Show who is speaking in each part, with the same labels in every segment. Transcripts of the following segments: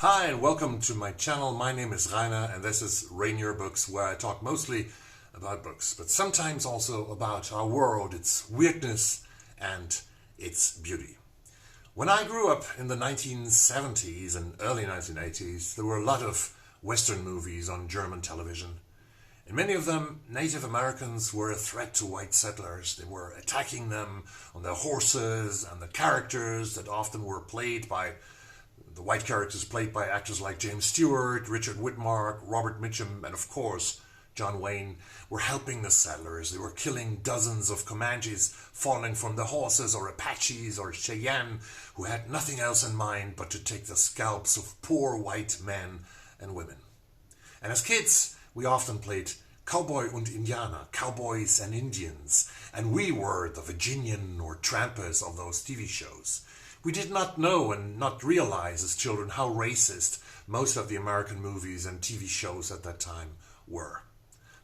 Speaker 1: Hi and welcome to my channel. My name is Rainer and this is Rainier Books, where I talk mostly about books, but sometimes also about our world, its weirdness and its beauty. When I grew up in the 1970s and early 1980s, there were a lot of Western movies on German television. In many of them, Native Americans were a threat to white settlers. They were attacking them on their horses, and the characters that often were played by the white characters played by actors like James Stewart, Richard Widmark, Robert Mitchum, and of course John Wayne were helping the settlers. They were killing dozens of Comanches falling from the horses, or Apaches or Cheyenne, who had nothing else in mind but to take the scalps of poor white men and women. And as kids, we often played Cowboy und Indianer, cowboys and Indians, and we were the Virginian or trampers of those TV shows. We did not know and not realize as children how racist most of the American movies and TV shows at that time were.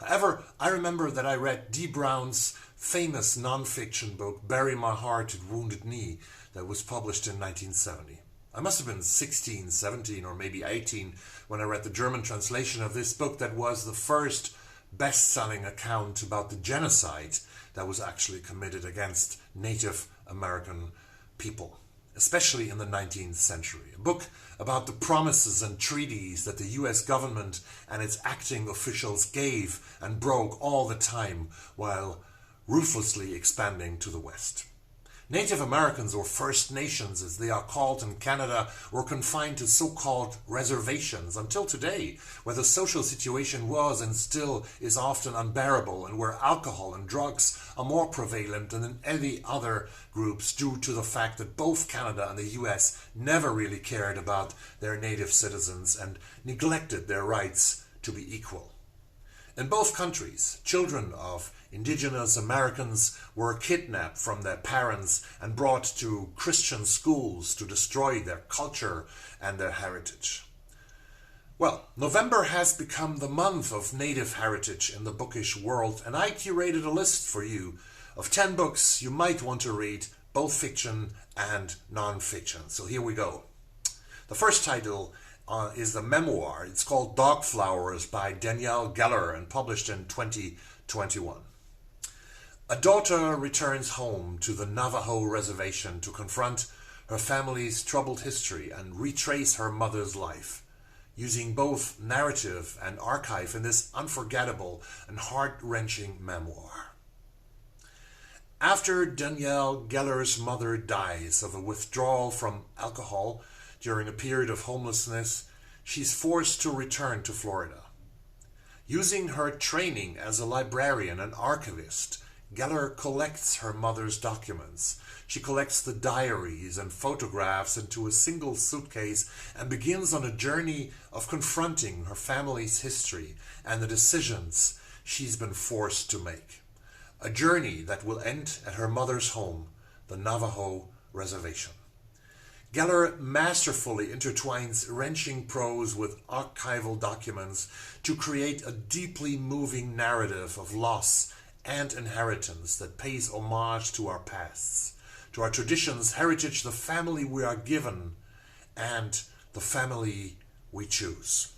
Speaker 1: However, I remember that I read Dee Brown's famous non-fiction book, Bury My Heart at Wounded Knee, that was published in 1970. I must have been 16, 17, or maybe 18 when I read the German translation of this book that was the first best-selling account about the genocide that was actually committed against Native American people, especially in the 19th century. A book about the promises and treaties that the US government and its acting officials gave and broke all the time while ruthlessly expanding to the West. Native Americans, or First Nations as they are called in Canada, were confined to so-called reservations until today, where the social situation was and still is often unbearable, and where alcohol and drugs are more prevalent than in any other groups due to the fact that both Canada and the US never really cared about their native citizens and neglected their rights to be equal. In both countries, children of Indigenous Americans were kidnapped from their parents and brought to Christian schools to destroy their culture and their heritage. Well, November has become the month of Native heritage in the bookish world, and I curated a list for you of 10 books you might want to read, both fiction and non-fiction. So here we go. The first title is the memoir. It's called Dog Flowers by Danielle Geller and published in 2021. A daughter returns home to the Navajo reservation to confront her family's troubled history and retrace her mother's life, using both narrative and archive in this unforgettable and heart-wrenching memoir. After Danielle Geller's mother dies of a withdrawal from alcohol during a period of homelessness, she's forced to return to Florida. Using her training as a librarian and archivist, Geller collects her mother's documents. She collects the diaries and photographs into a single suitcase and begins on a journey of confronting her family's history and the decisions she's been forced to make. A journey that will end at her mother's home, the Navajo reservation. Geller masterfully intertwines wrenching prose with archival documents to create a deeply moving narrative of loss and inheritance that pays homage to our pasts, to our traditions, heritage, the family we are given, and the family we choose.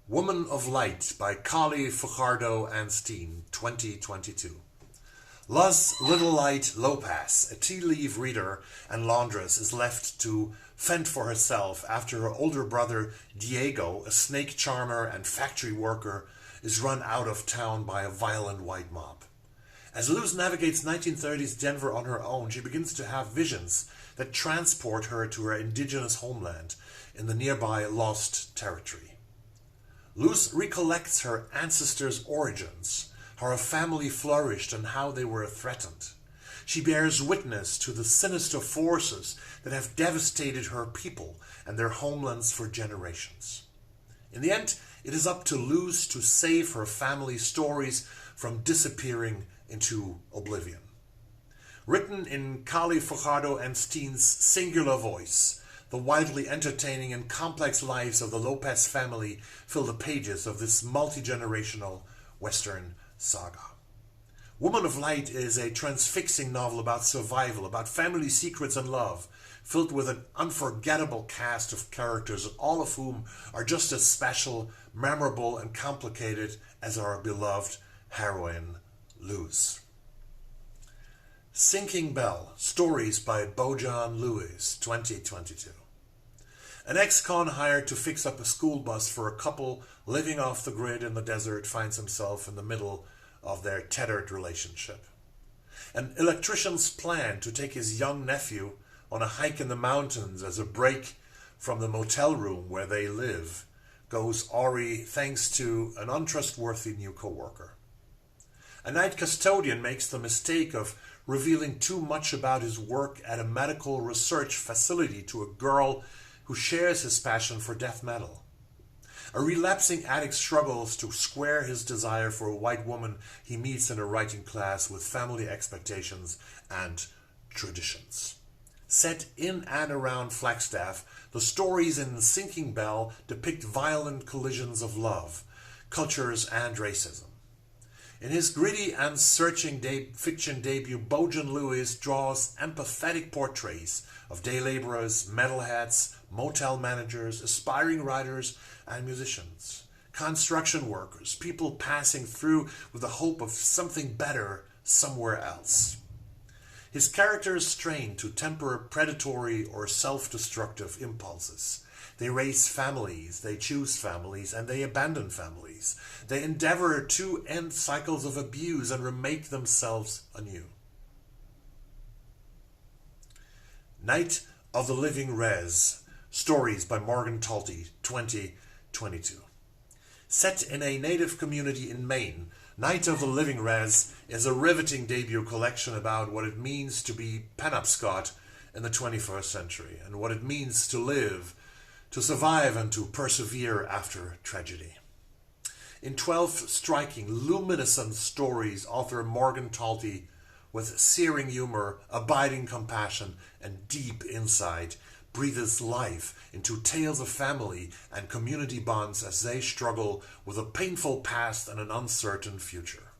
Speaker 1: Woman of Light by Kali Fajardo and Steen, 2022. Luz Little Light Lopez, a tea leaf reader and laundress, is left to fend for herself after her older brother Diego, a snake charmer and factory worker, is run out of town by a violent white mob. As Luz navigates 1930s Denver on her own, she begins to have visions that transport her to her indigenous homeland in the nearby Lost Territory. Luz recollects her ancestors' origins, how her family flourished and how they were threatened. She bears witness to the sinister forces that have devastated her people and their homelands for generations. In the end, it is up to Luz to save her family's stories from disappearing into oblivion. Written in Kali Fajardo and Steen's singular voice, the wildly entertaining and complex lives of the Lopez family fill the pages of this multi-generational Western saga. Woman of Light is a transfixing novel about survival, about family secrets and love. filled with an unforgettable cast of characters, all of whom are just as special, memorable, and complicated as our beloved heroine, Luz. Sinking Bell, Stories by Bojan Lewis, 2022. An ex-con hired to fix up a school bus for a couple living off the grid in the desert finds himself in the middle of their tethered relationship. An electrician's plan to take his young nephew on a hike in the mountains as a break from the motel room where they live goes awry thanks to an untrustworthy new coworker. A night custodian makes the mistake of revealing too much about his work at a medical research facility to a girl who shares his passion for death metal. A relapsing addict struggles to square his desire for a white woman he meets in a writing class with family expectations and traditions. Set in and around Flagstaff, the stories in Sinking Bell depict violent collisions of love, cultures, and racism. In his gritty and searching fiction debut, Bojan Lewis draws empathetic portraits of day laborers, metalheads, motel managers, aspiring writers, and musicians, construction workers, people passing through with the hope of something better somewhere else. His characters strain to temper predatory or self-destructive impulses. They raise families, they choose families, and they abandon families. They endeavor to end cycles of abuse and remake themselves anew. Night of the Living Res, Stories by Morgan Talty, 2022. Set in a native community in Maine, Night of the Living Res is a riveting debut collection about what it means to be Penobscot in the 21st century and what it means to live, to survive, and to persevere after tragedy. In 12 striking, luminescent stories, author Morgan Talty, with searing humor, abiding compassion, and deep insight, breathes life into tales of family and community bonds as they struggle with a painful past and an uncertain future.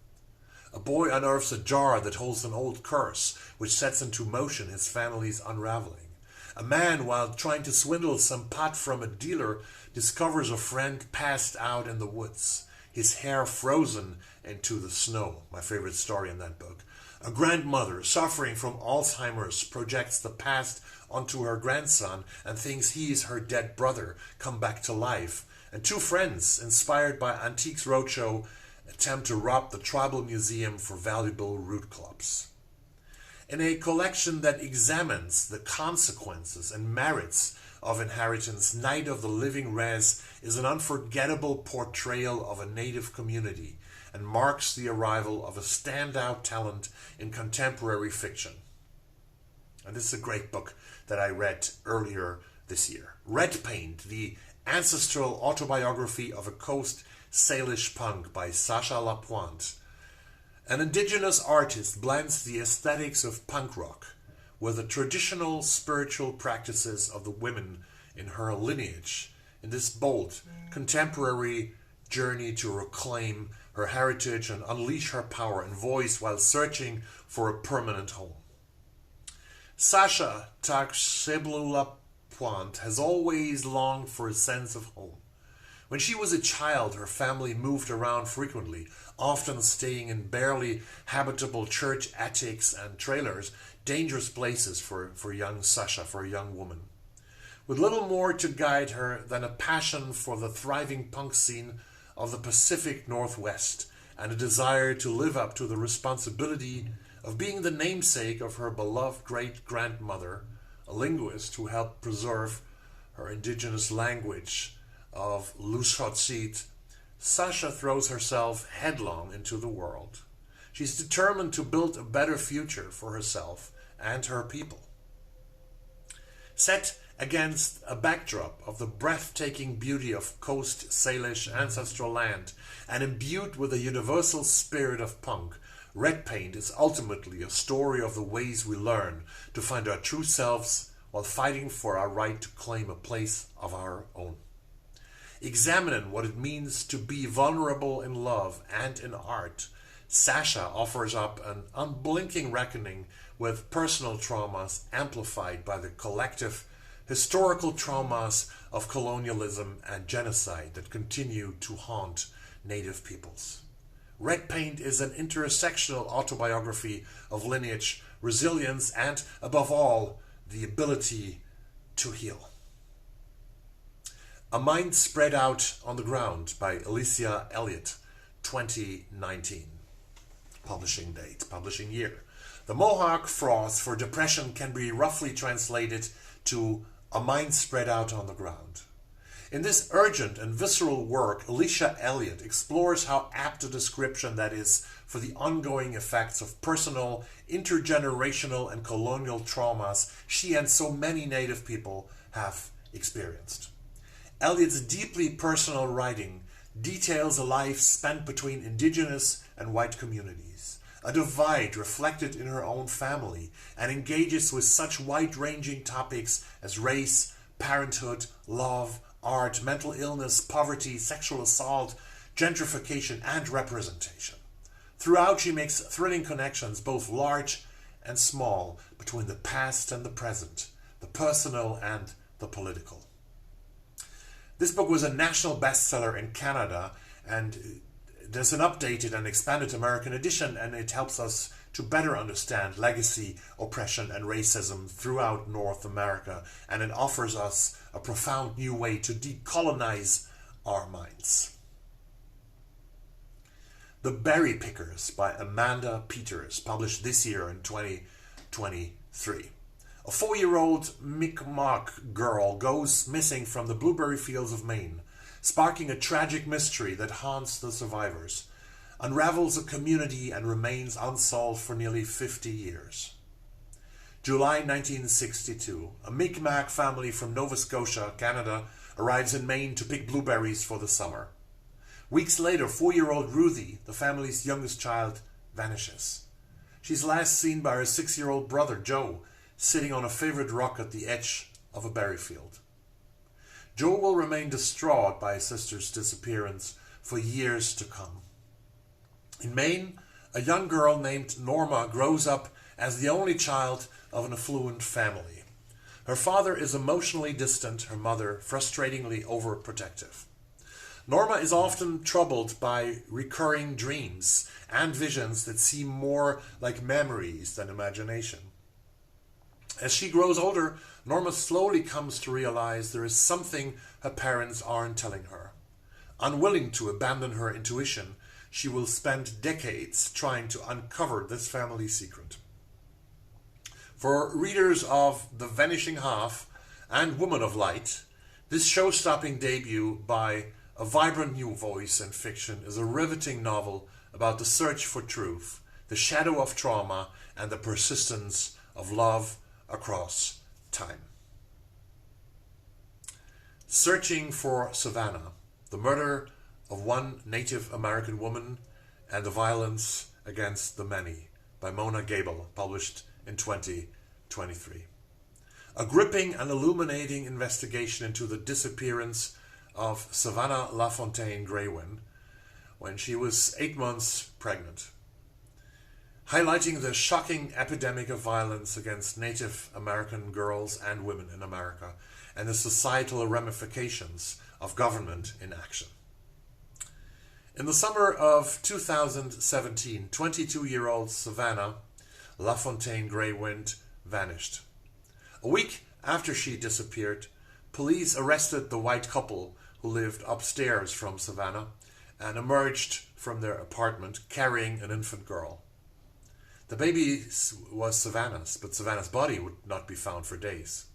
Speaker 1: A boy unearths a jar that holds an old curse, which sets into motion his family's unraveling. A man, while trying to swindle some pot from a dealer, discovers a friend passed out in the woods, his hair frozen into the snow, my favorite story in that book. A grandmother suffering from Alzheimer's projects the past onto her grandson and thinks he is her dead brother come back to life. And two friends, inspired by Antiques Roadshow, attempt to rob the tribal museum for valuable root clubs. In a collection that examines the consequences and merits of inheritance, Night of the Living Res is an unforgettable portrayal of a native community and marks the arrival of a standout talent in contemporary fiction. And this is a great book that I read earlier this year. Red Paint, the ancestral autobiography of a Coast Salish punk by Sacha Lapointe. An indigenous artist blends the aesthetics of punk rock with the traditional spiritual practices of the women in her lineage in this bold, contemporary journey to reclaim her heritage and unleash her power and voice while searching for a permanent home. Sacha Lapointe has always longed for a sense of home. When she was a child, her family moved around frequently, often staying in barely habitable church attics and trailers, dangerous places for young Sacha, for a young woman. With little more to guide her than a passion for the thriving punk scene of the Pacific Northwest and a desire to live up to the responsibility of being the namesake of her beloved great-grandmother, a linguist who helped preserve her indigenous language of Lushootseed, Sacha throws herself headlong into the world. She's determined to build a better future for herself and her people. Set against a backdrop of the breathtaking beauty of Coast Salish ancestral land and imbued with the universal spirit of punk, Red Paint is ultimately a story of the ways we learn to find our true selves while fighting for our right to claim a place of our own. Examining what it means to be vulnerable in love and in art, Sasha offers up an unblinking reckoning with personal traumas amplified by the collective historical traumas of colonialism and genocide that continue to haunt Native peoples. Red Paint is an intersectional autobiography of lineage, resilience, and, above all, the ability to heal. A Mind Spread Out on the Ground by Alicia Elliott, 2019. Publishing date, publishing year. The Mohawk Froth for Depression can be roughly translated to A Mind Spread Out on the Ground. In this urgent and visceral work, Alicia Elliott explores how apt a description that is for the ongoing effects of personal, intergenerational, and colonial traumas she and so many Native people have experienced. Elliott's deeply personal writing details a life spent between indigenous and white communities, a divide reflected in her own family, and engages with such wide-ranging topics as race, parenthood, love, art, mental illness, poverty, sexual assault, gentrification, and representation. Throughout, she makes thrilling connections, both large and small, between the past and the present, the personal and the political. This book was a national bestseller in Canada, and there's an updated and expanded American edition, and it helps us to better understand legacy, oppression, and racism throughout North America, and it offers us a profound new way to decolonize our minds. The Berry Pickers by Amanda Peters, published this year in 2023. A 4-year-old Mi'kmaq girl goes missing from the blueberry fields of Maine, sparking a tragic mystery that haunts the survivors, unravels a community, and remains unsolved for nearly 50 years. July 1962, a Mi'kmaq family from Nova Scotia, Canada, arrives in Maine to pick blueberries for the summer. Weeks later, 4-year-old Ruthie, the family's youngest child, vanishes. She's last seen by her 6-year-old brother, Joe, sitting on a favorite rock at the edge of a berry field. Joe will remain distraught by his sister's disappearance for years to come. In Maine, a young girl named Norma grows up as the only child of an affluent family. Her father is emotionally distant, her mother frustratingly overprotective. Norma is often troubled by recurring dreams and visions that seem more like memories than imagination. As she grows older, Norma slowly comes to realize there is something her parents aren't telling her. Unwilling to abandon her intuition, she will spend decades trying to uncover this family secret. For readers of The Vanishing Half and Woman of Light, this show-stopping debut by a vibrant new voice in fiction is a riveting novel about the search for truth, the shadow of trauma, and the persistence of love across time. Searching for Savannah, the murder of one Native American woman and the violence against the many, by Mona Gable, published in 2023. A gripping and illuminating investigation into the disappearance of Savannah LaFontaine Graywin when she was 8 months pregnant, highlighting the shocking epidemic of violence against Native American girls and women in America and the societal ramifications of government inaction. In the summer of 2017, 22-year-old Savannah LaFontaine Graywin vanished. A week after she disappeared, police arrested the white couple who lived upstairs from Savannah and emerged from their apartment carrying an infant girl. The baby was Savannah's, but Savannah's body would not be found for days.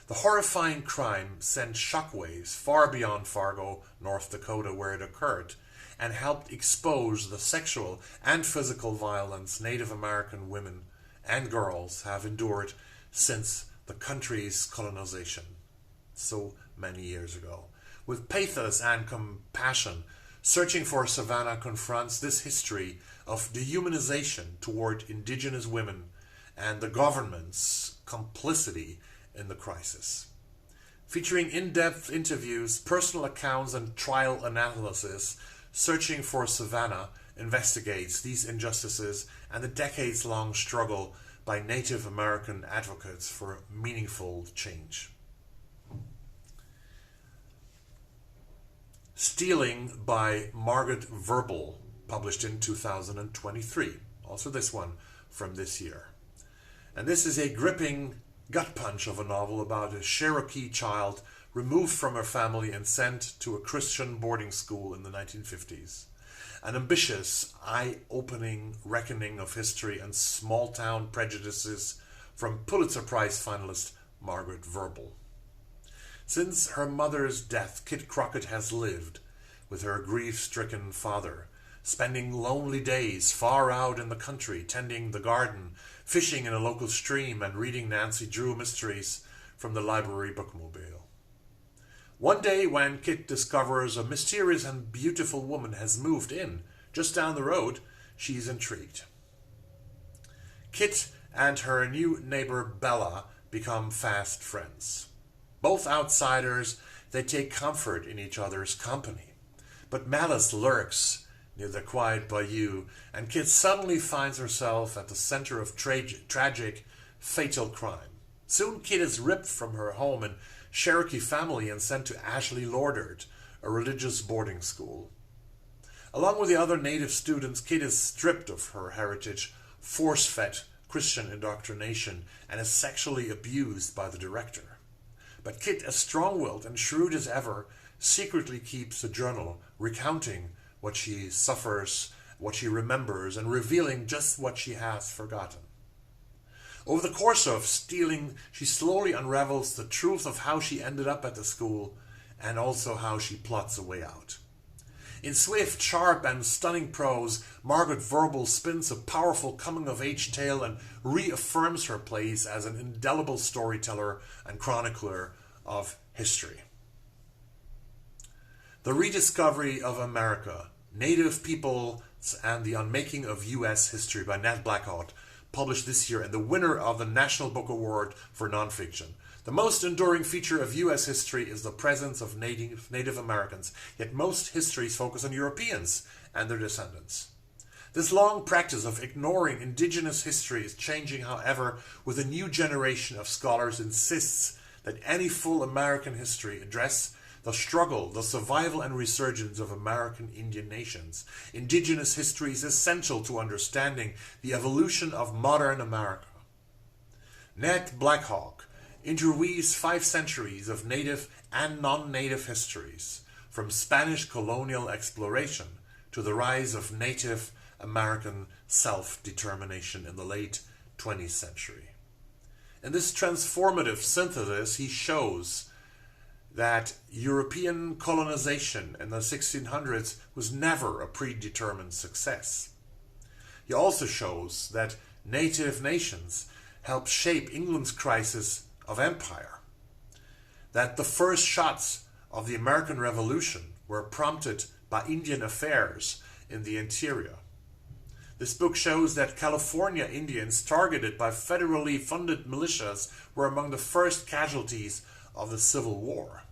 Speaker 1: The horrifying crime sent shockwaves far beyond Fargo, North Dakota, where it occurred, and helped expose the sexual and physical violence Native American women and girls have endured since the country's colonization so many years ago. With pathos and compassion, Searching for Savannah confronts this history of dehumanization toward indigenous women and the government's complicity in the crisis. Featuring in-depth interviews, personal accounts, and trial analysis, Searching for Savannah investigates these injustices and the decades-long struggle by Native American advocates for meaningful change. Stealing by Margaret Verbal, published in 2023. Also this one from this year. And this is a gripping gut punch of a novel about a Cherokee child removed from her family and sent to a Christian boarding school in the 1950s. An ambitious, eye-opening reckoning of history and small-town prejudices from Pulitzer Prize finalist Margaret Verbal. Since her mother's death, Kit Crockett has lived with her grief-stricken father, spending lonely days far out in the country, tending the garden, fishing in a local stream, and reading Nancy Drew mysteries from the library bookmobile. One day, when Kit discovers a mysterious and beautiful woman has moved in just down the road, she's intrigued. Kit and her new neighbor Bella become fast friends. Both outsiders, they take comfort in each other's company. But malice lurks near the quiet bayou, and Kit suddenly finds herself at the center of tragic, fatal crime. Soon Kit is ripped from her home and Cherokee family and sent to Ashley Lordert, a religious boarding school. Along with the other native students, Kit is stripped of her heritage, force-fed Christian indoctrination, and is sexually abused by the director. But Kit, as strong-willed and shrewd as ever, secretly keeps a journal recounting what she suffers, what she remembers, and revealing just what she has forgotten. Over the course of Stealing, she slowly unravels the truth of how she ended up at the school and also how she plots a way out. In swift, sharp, and stunning prose, Margaret Verbal spins a powerful coming-of-age tale and reaffirms her place as an indelible storyteller and chronicler of history. The Rediscovery of America, Native Peoples and the Unmaking of U.S. History by Nat Blackhawk, published this year and the winner of the National Book Award for Nonfiction. The most enduring feature of U.S. history is the presence of Native Americans, yet most histories focus on Europeans and their descendants. This long practice of ignoring indigenous history is changing, however, with a new generation of scholars insists that any full American history address the struggle, the survival and resurgence of American Indian nations. Indigenous history is essential to understanding the evolution of modern America. Nat Blackhawk interweaves 5 centuries of native and non-native histories, from Spanish colonial exploration to the rise of Native American self-determination in the late 20th century. In this transformative synthesis, he shows that European colonization in the 1600s was never a predetermined success. He also shows that native nations helped shape England's crisis of empire, that the first shots of the American Revolution were prompted by Indian affairs in the interior. This book shows that California Indians targeted by federally funded militias were among the first casualties of the Civil War.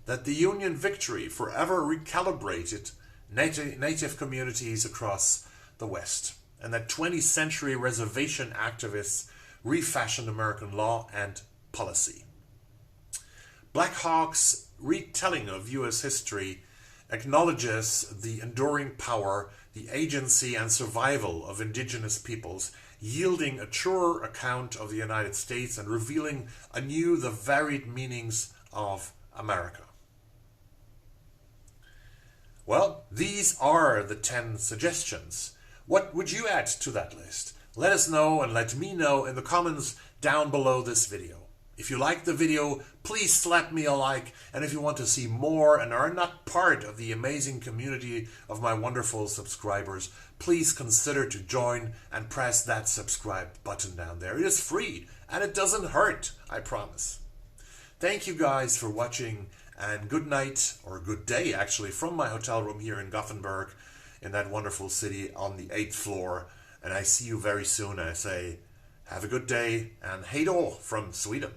Speaker 1: That the Union victory forever recalibrated native communities across the West, and that 20th century reservation activists refashioned American law and policy. Blackhawk's retelling of U.S. history acknowledges the enduring power, the agency and survival of indigenous peoples, yielding a truer account of the United States and revealing anew the varied meanings of America. Well, these are the 10 suggestions. What would you add to that list? Let us know and let me know in the comments down below this video. If you like the video, please slap me a like, and if you want to see more and are not part of the amazing community of my wonderful subscribers, please consider to join and press that subscribe button down there. It is free and it doesn't hurt, I promise. Thank you guys for watching, and good night, or good day actually, from my hotel room here in Gothenburg, in that wonderful city on the 8th floor. And I see you very soon. I say, have a good day, and hej då from Sweden.